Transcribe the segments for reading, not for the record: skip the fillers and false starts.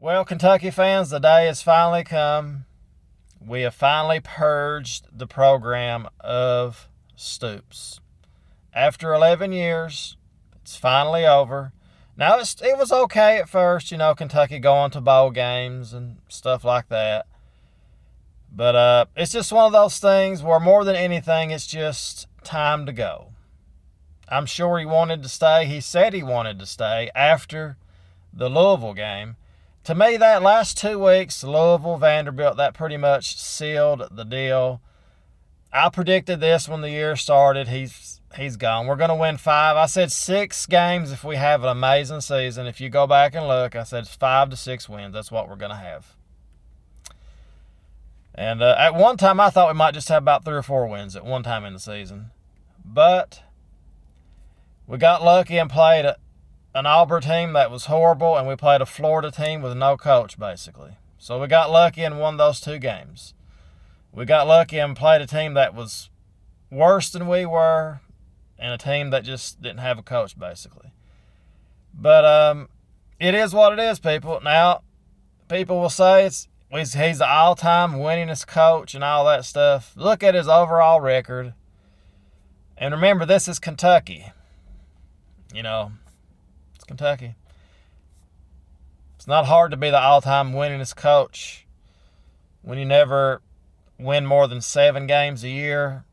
Well, Kentucky fans, the day has finally come. We have finally purged the program of Stoops. After 11 years, it's finally over. Now, it was okay at first, Kentucky going to bowl games and stuff like that. But it's just one of those things where more than anything, it's just time to go. I'm sure he wanted to stay. He said he wanted to stay after the Louisville game. To me, that last 2 weeks, Louisville, Vanderbilt, that pretty much sealed the deal. I predicted this when the year started. He's gone. We're going to win 5. I said 6 games if we have an amazing season. If you go back and look, I said 5 to 6 wins. That's what we're going to have. And at one time, I thought we might just have about 3 or 4 wins at one time in the season. But we got lucky and played an Auburn team that was horrible, and we played a Florida team with no coach, basically. So we got lucky and won those 2 games. We got lucky and played a team that was worse than we were, and a team that just didn't have a coach, basically. But it is what it is, people. Now, people will say he's the all-time winningest coach and all that stuff. Look at his overall record. And remember, this is Kentucky. It's Kentucky. It's not hard to be the all-time winningest coach when you never win more than 7 games a year.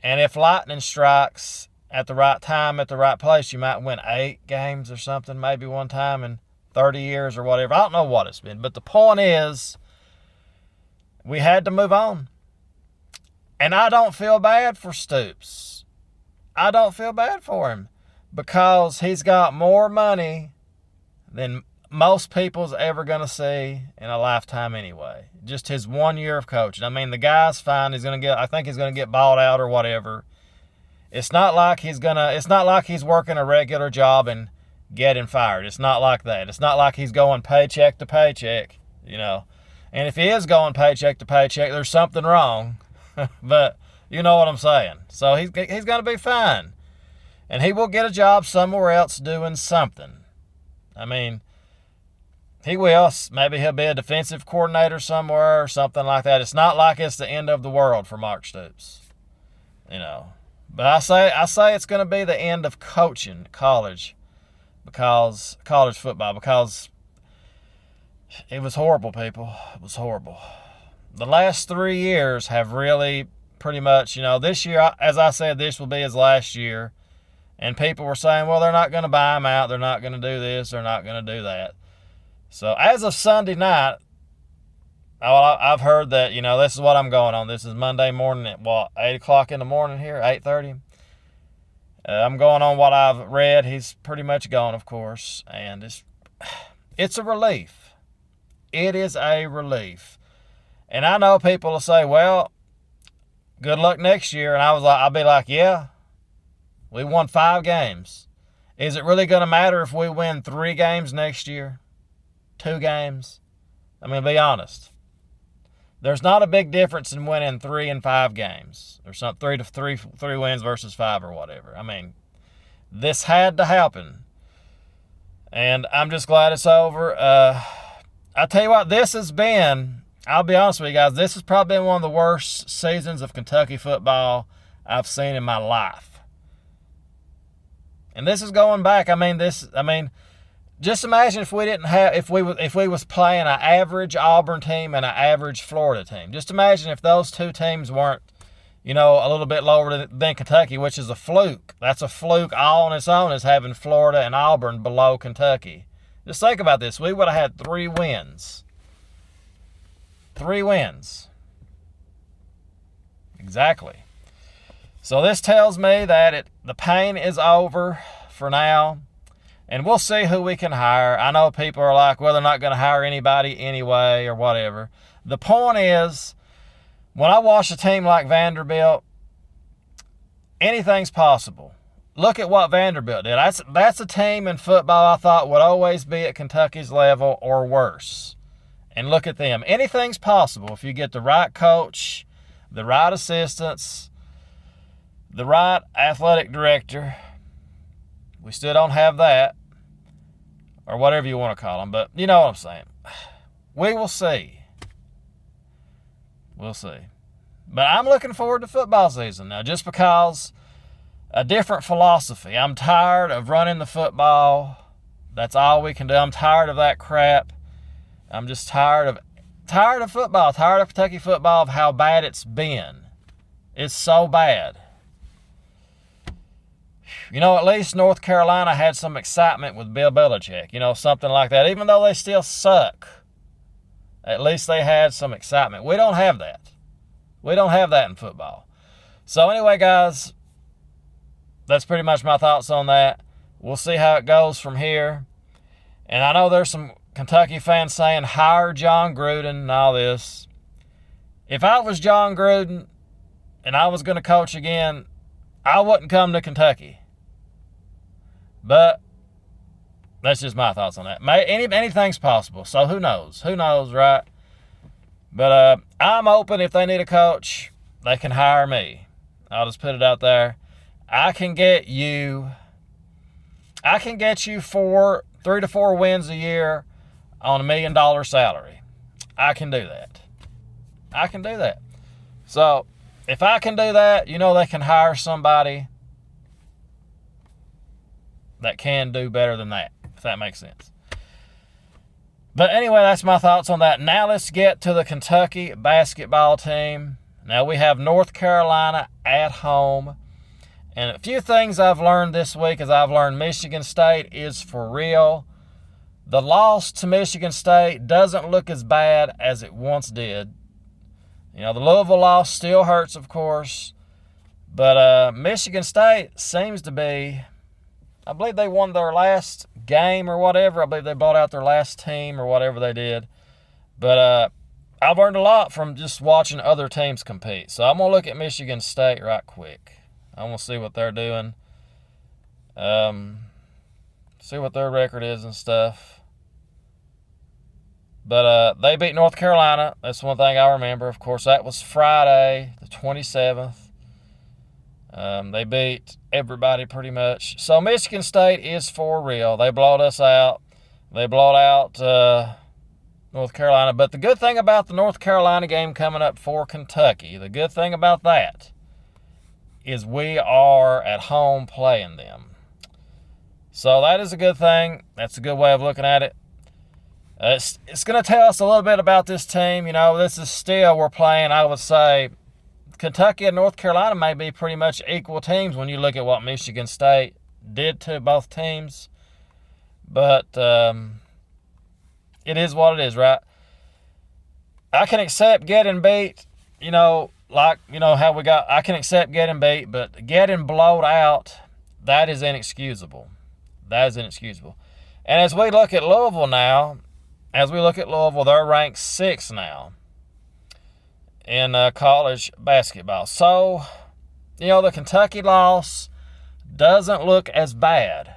And if lightning strikes at the right time, at the right place, you might win 8 games or something, maybe one time in 30 years or whatever. I don't know what it's been. But the point is, we had to move on. And I don't feel bad for Stoops. I don't feel bad for him because he's got more money than most people's ever going to see in a lifetime anyway. Just his 1 year of coaching. I mean, the guy's fine. I think he's going to get bought out or whatever. It's not like he's working a regular job and getting fired. It's not like that. It's not like he's going paycheck to paycheck, And if he is going paycheck to paycheck, there's something wrong. But you know what I'm saying. So he's going to be fine. And he will get a job somewhere else doing something. I mean, he will. Maybe he'll be a defensive coordinator somewhere or something like that. It's not like it's the end of the world for Mark Stoops. But I say it's going to be the end of coaching college football because it was horrible, people. It was horrible. The last 3 years have really pretty much, this year, as I said, this will be his last year. And people were saying, well, they're not going to buy him out. They're not going to do this. They're not going to do that. So as of Sunday night, I've heard that, this is what I'm going on. This is Monday morning at 8 o'clock in the morning here, 8:30. I'm going on what I've read. He's pretty much gone, of course. And it's a relief. It is a relief. And I know people will say, well, good luck next year. And I'll be like, yeah, we won 5 games. Is it really going to matter if we win 3 games next year? 2 games? I mean, be honest. There's not a big difference in winning 3 and 5 games. Or some 3 wins versus 5 or whatever. I mean, this had to happen. And I'm just glad it's over. I tell you what, I'll be honest with you guys, this has probably been one of the worst seasons of Kentucky football I've seen in my life. And this is going back. Just imagine if we was playing an average Auburn team and an average Florida team. Just imagine if those 2 teams weren't, a little bit lower than Kentucky, which is a fluke. That's a fluke all on its own, is having Florida and Auburn below Kentucky. Just think about this. We would have had 3 wins. 3 wins. Exactly. So this tells me that the pain is over for now, and we'll see who we can hire. I know people are like, well, they're not going to hire anybody anyway or whatever. The point is, when I watch a team like Vanderbilt, anything's possible. Look at what Vanderbilt did. That's a team in football I thought would always be at Kentucky's level or worse. And look at them. Anything's possible if you get the right coach, the right assistants, the right athletic director. We still don't have that, or whatever you want to call them, but you know what I'm saying. we will see. We'll see. But I'm looking forward to football season now, just because a different philosophy. I'm tired of running the football. That's all we can do. I'm tired of that crap. I'm just tired of football, tired of Kentucky football, of how bad it's been. It's so bad. At least North Carolina had some excitement with Bill Belichick, something like that. Even though they still suck, at least they had some excitement. We don't have that. We don't have that in football. So anyway, guys, that's pretty much my thoughts on that. We'll see how it goes from here. And I know there's some Kentucky fans saying, hire John Gruden and all this. If I was John Gruden and I was going to coach again, I wouldn't come to Kentucky. But that's just my thoughts on that. Anything's possible, so who knows? Who knows, right? But I'm open. If they need a coach, they can hire me. I'll just put it out there. I can get you 3 to 4 wins a year on $1 million salary. I can do that. So if I can do that, they can hire somebody that can do better than that, if that makes sense. But anyway, that's my thoughts on that. Now let's get to the Kentucky basketball team. Now we have North Carolina at home. And a few things I've learned this week is I've learned Michigan State is for real. The loss to Michigan State doesn't look as bad as it once did. The Louisville loss still hurts, of course. But Michigan State seems to be, I believe they won their last game or whatever. I believe they bought out their last team or whatever they did. But I've learned a lot from just watching other teams compete. So I'm going to look at Michigan State right quick. I want to see what they're doing. See what their record is and stuff. But they beat North Carolina. That's one thing I remember. Of course, that was Friday, the 27th. They beat everybody pretty much. So Michigan State is for real. They blowed us out. They blowed out North Carolina. But the good thing about the North Carolina game coming up for Kentucky, the good thing about that is we are at home playing them. So that is a good thing. That's a good way of looking at it. It's going to tell us a little bit about this team. This is still, we're playing, I would say, Kentucky and North Carolina may be pretty much equal teams when you look at what Michigan State did to both teams. But it is what it is, right? I can accept getting beat, how we got, I can accept getting beat, but getting blowed out, that is inexcusable. That is inexcusable. And as we look at Louisville now, they're ranked 6th now in college basketball. So, the Kentucky loss doesn't look as bad.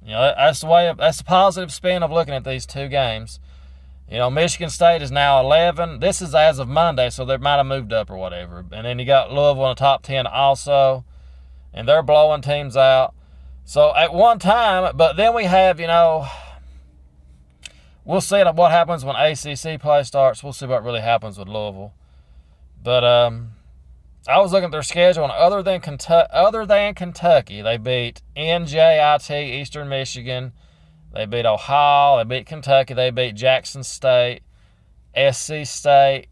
That's the positive spin of looking at these two games. Michigan State is now 11. This is as of Monday, so they might have moved up or whatever. And then you got Louisville in the top 10 also, and they're blowing teams out. So at one time, but then we have, we'll see what happens when ACC play starts. We'll see what really happens with Louisville. But I was looking at their schedule, and other than Kentucky, they beat NJIT, Eastern Michigan. They beat Ohio. They beat Kentucky. They beat Jackson State, SC State,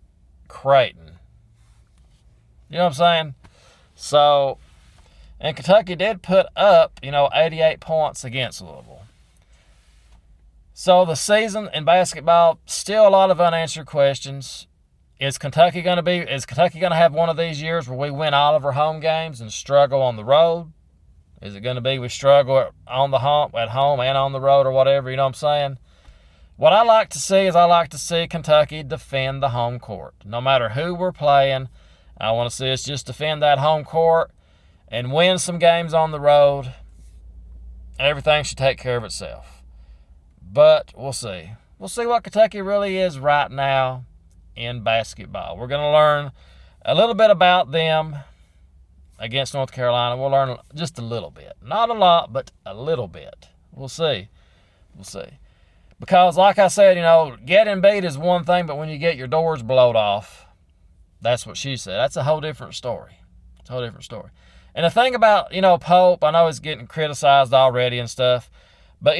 Creighton. You know what I'm saying? So, and Kentucky did put up, 88 points against Louisville. So the season in basketball, still a lot of unanswered questions. Is Kentucky going to have one of these years where we win all of our home games and struggle on the road? Is it going to be we struggle on the hump at home and on the road or whatever? You know what I'm saying? What I like to see is Kentucky defend the home court. No matter who we're playing, I want to see us just defend that home court and win some games on the road. Everything should take care of itself. But we'll see. We'll see what Kentucky really is right now in basketball. We're going to learn a little bit about them against North Carolina. We'll learn just a little bit. Not a lot, but a little bit. We'll see. We'll see. Because, like I said, getting beat is one thing, but when you get your doors blowed off, that's what she said. That's a whole different story. It's a whole different story. And the thing about, Pope, I know he's getting criticized already and stuff, but,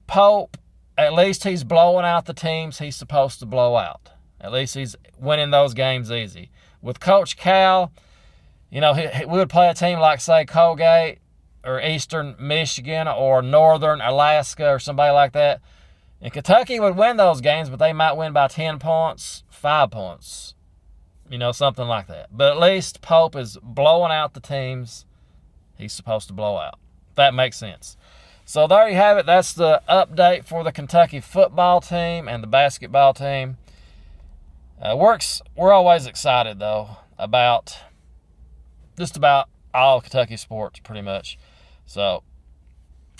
Pope, at least he's blowing out the teams he's supposed to blow out. At least he's winning those games easy. With Coach Cal, we would play a team like, say, Colgate or Eastern Michigan or Northern Alaska or somebody like that. And Kentucky would win those games, but they might win by 10 points, 5 points, something like that. But at least Pope is blowing out the teams he's supposed to blow out. If that makes sense. So there you have it. That's the update for the Kentucky football team and the basketball team. We're always excited, though, about just about all Kentucky sports, pretty much. So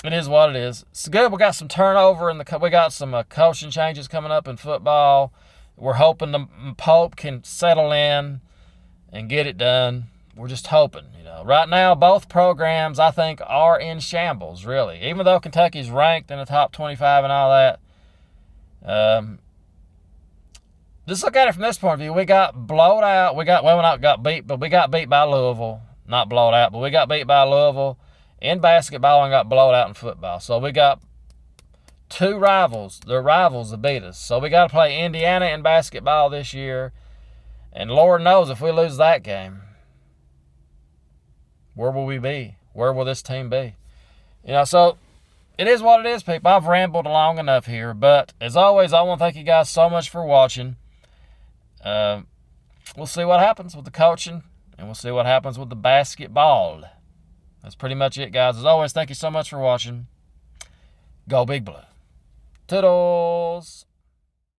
it is what it is. It's good. We got some turnover we got some coaching changes coming up in football. We're hoping the Pope can settle in and get it done. We're just hoping. Right now, both programs, I think, are in shambles, really. Even though Kentucky's ranked in the top 25 and all that, just look at it from this point of view. We got blowed out. We not got beat, but we got beat by Louisville. Not blowed out, but we got beat by Louisville in basketball and got blowed out in football. So we got two rivals. They're rivals that beat us. So we got to play Indiana in basketball this year. And Lord knows if we lose that game, where will we be? Where will this team be? So it is what it is, people. I've rambled long enough here. But as always, I want to thank you guys so much for watching. We'll see what happens with the coaching, and we'll see what happens with the basketball. That's pretty much it, guys. As always, thank you so much for watching. Go Big Blue. Toodles.